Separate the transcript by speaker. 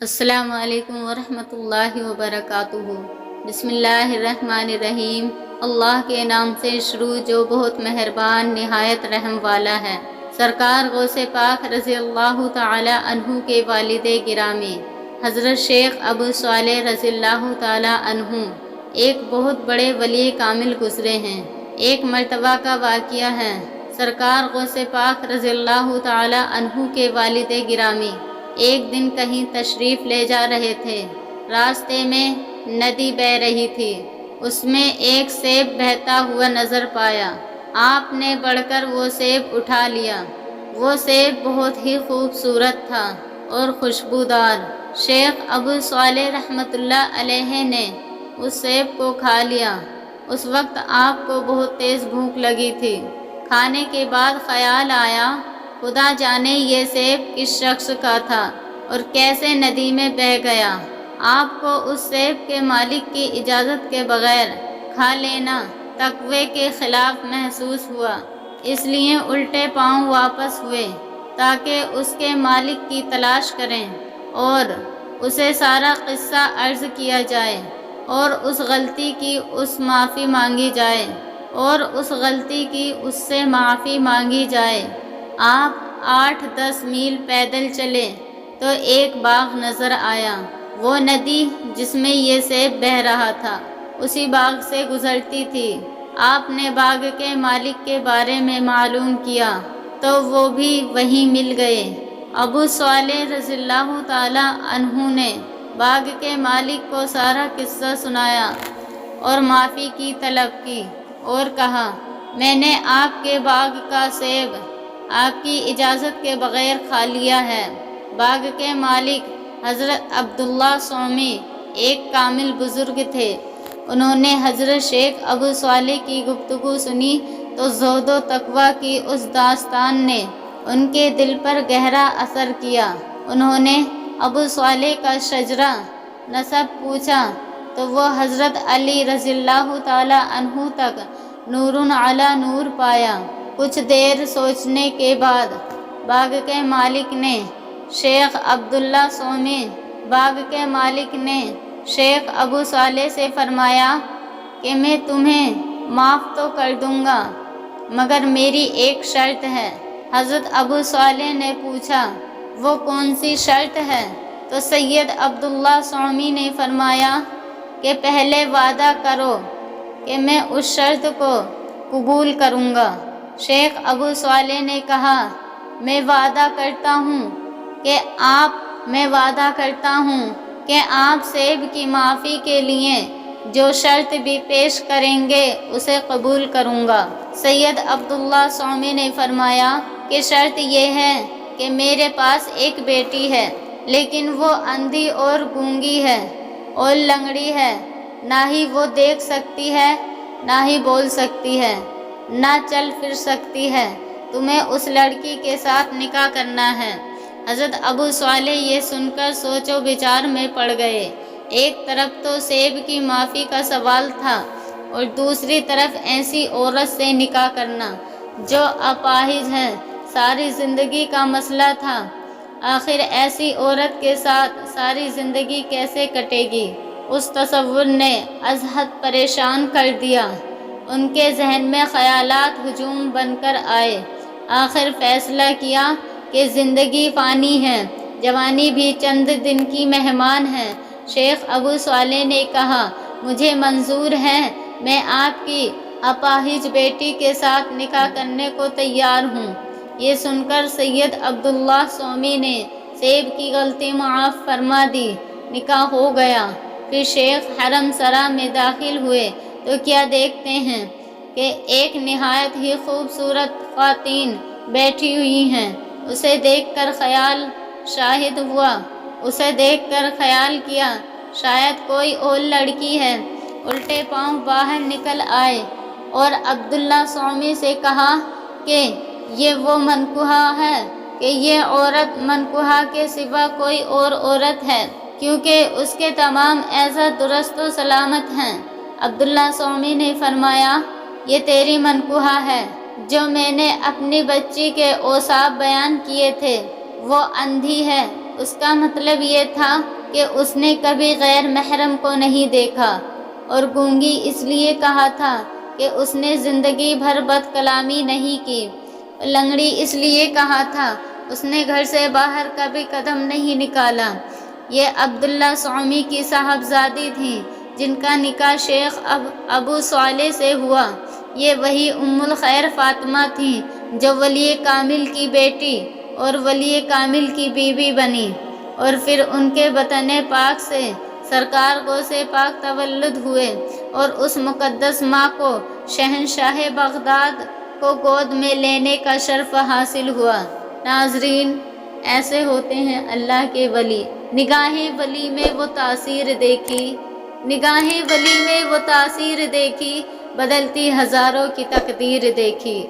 Speaker 1: السلام علیکم ورحمۃ اللہ وبرکاتہ۔ بسم اللہ الرحمن الرحیم۔ اللہ کے نام سے شروع جو بہت مہربان نہایت رحم والا ہے۔ سرکار غوث پاک رضی اللہ تعالی عنہ کے والد گرامی حضرت شیخ ابو صالح رضی اللہ تعالی عنہ ایک بہت بڑے ولی کامل گزرے ہیں۔ ایک مرتبہ کا واقعہ ہے، سرکار غوث پاک رضی اللہ تعالی عنہ کے والد گرامی ایک دن کہیں تشریف لے جا رہے تھے۔ راستے میں ندی بہہ رہی تھی، اس میں ایک سیب بہتا ہوا نظر پایا۔ آپ نے بڑھ کر وہ سیب اٹھا لیا۔ وہ سیب بہت ہی خوبصورت تھا اور خوشبودار۔ شیخ ابو صالح رحمۃ اللہ علیہ نے اس سیب کو کھا لیا۔ اس وقت آپ کو بہت تیز بھوک لگی تھی۔ کھانے کے بعد خیال آیا، خدا جانے یہ سیب کس شخص کا تھا اور کیسے ندی میں بہہ گیا۔ آپ کو اس سیب کے مالک کی اجازت کے بغیر کھا لینا تقوی کے خلاف محسوس ہوا، اس لیے الٹے پاؤں واپس ہوئے تاکہ اس کے مالک کی تلاش کریں اور اسے سارا قصہ عرض کیا جائے اور اس غلطی کی اس سے معافی مانگی جائے۔ آپ 8-10 میل پیدل چلے تو ایک باغ نظر آیا۔ وہ ندی جس میں یہ سیب بہہ رہا تھا اسی باغ سے گزرتی تھی۔ آپ نے باغ کے مالک کے بارے میں معلوم کیا تو وہ بھی وہیں مل گئے۔ ابو صالح رضی اللہ تعالی عنہ نے باغ کے مالک کو سارا قصہ سنایا اور معافی کی طلب کی اور کہا، میں نے آپ کے باغ کا سیب آپ کی اجازت کے بغیر کھا لیا ہے۔ باغ کے مالک حضرت عبداللہ صومی ایک کامل بزرگ تھے۔ انہوں نے حضرت شیخ ابو صالح کی گفتگو سنی تو زہد و تقویٰ کی اس داستان نے ان کے دل پر گہرا اثر کیا۔ انہوں نے ابو صالح کا شجرہ نسب پوچھا تو وہ حضرت علی رضی اللہ تعالی عنہ تک نور علی نور پایا۔ کچھ دیر سوچنے کے بعد باغ کے مالک نے شیخ ابو صالح سے فرمایا کہ میں تمہیں معاف تو کر دوں گا مگر میری ایک شرط ہے۔ حضرت ابو صالح نے پوچھا، وہ کون سی شرط ہے؟ تو سید عبداللہ صومی نے فرمایا کہ پہلے وعدہ کرو کہ میں اس شرط کو قبول کروں گا۔ شیخ ابو صالح نے کہا، میں وعدہ کرتا ہوں کہ آپ سیب کی معافی کے لیے جو شرط بھی پیش کریں گے اسے قبول کروں گا۔ سید عبداللہ صومی نے فرمایا کہ شرط یہ ہے کہ میرے پاس ایک بیٹی ہے لیکن وہ اندھی اور گونگی ہے اور لنگڑی ہے، نہ ہی وہ دیکھ سکتی ہے نہ ہی بول سکتی ہے، نہ چل پھر سکتی ہے۔ تمہیں اس لڑکی کے ساتھ نکاح کرنا ہے۔ حضرت ابو صالح یہ سن کر سوچ و بچار میں پڑ گئے۔ ایک طرف تو سیب کی معافی کا سوال تھا اور دوسری طرف ایسی عورت سے نکاح کرنا جو اپاہج ہے، ساری زندگی کا مسئلہ تھا۔ آخر ایسی عورت کے ساتھ ساری زندگی کیسے کٹے گی؟ اس تصور نے از حد پریشان کر دیا۔ ان کے ذہن میں خیالات ہجوم بن کر آئے۔ آخر فیصلہ کیا کہ زندگی فانی ہے، جوانی بھی چند دن کی مہمان ہے۔ شیخ ابو صالح نے کہا، مجھے منظور ہے، میں آپ کی اپاہج بیٹی کے ساتھ نکاح کرنے کو تیار ہوں۔ یہ سن کر سید عبداللہ صومی نے سیب کی غلطی معاف فرما دی، نکاح ہو گیا۔ پھر شیخ حرم سرا میں داخل ہوئے تو کیا دیکھتے ہیں کہ ایک نہایت ہی خوبصورت خواتین بیٹھی ہوئی ہیں۔ اسے دیکھ کر خیال کیا شاید کوئی اور لڑکی ہے۔ الٹے پاؤں باہر نکل آئے اور عبداللہ صومی سے کہا کہ یہ وہ منکوحہ ہے کہ یہ عورت منکوحہ کے سوا کوئی اور عورت ہے کیونکہ اس کے تمام اعضاء درست و سلامت ہیں۔ عبداللہ صومی نے فرمایا، یہ تیری منکوحہ ہے جو میں نے اپنی بچی کے اوصاف بیان کیے تھے، وہ اندھی ہے اس کا مطلب یہ تھا کہ اس نے کبھی غیر محرم کو نہیں دیکھا، اور گونگی اس لیے کہا تھا کہ اس نے زندگی بھر بد کلامی نہیں کی، لنگڑی اس لیے کہا تھا اس نے گھر سے باہر کبھی قدم نہیں نکالا۔ یہ عبداللہ صومی کی صاحبزادی تھیں جن کا نکاح شیخ ابو صالح سے ہوا۔ یہ وہی ام الخیر فاطمہ تھیں جو ولی کامل کی بیٹی اور ولی کامل کی بیوی بنی، اور پھر ان کے بطن پاک سے سرکار غوث پاک تولد ہوئے، اور اس مقدس ماں کو شہنشاہ بغداد کو گود میں لینے کا شرف حاصل ہوا۔ ناظرین، ایسے ہوتے ہیں اللہ کے ولی۔ نگاہ ولی میں وہ تاثیر دیکھی، بدلتی ہزاروں کی تقدیر دیکھی۔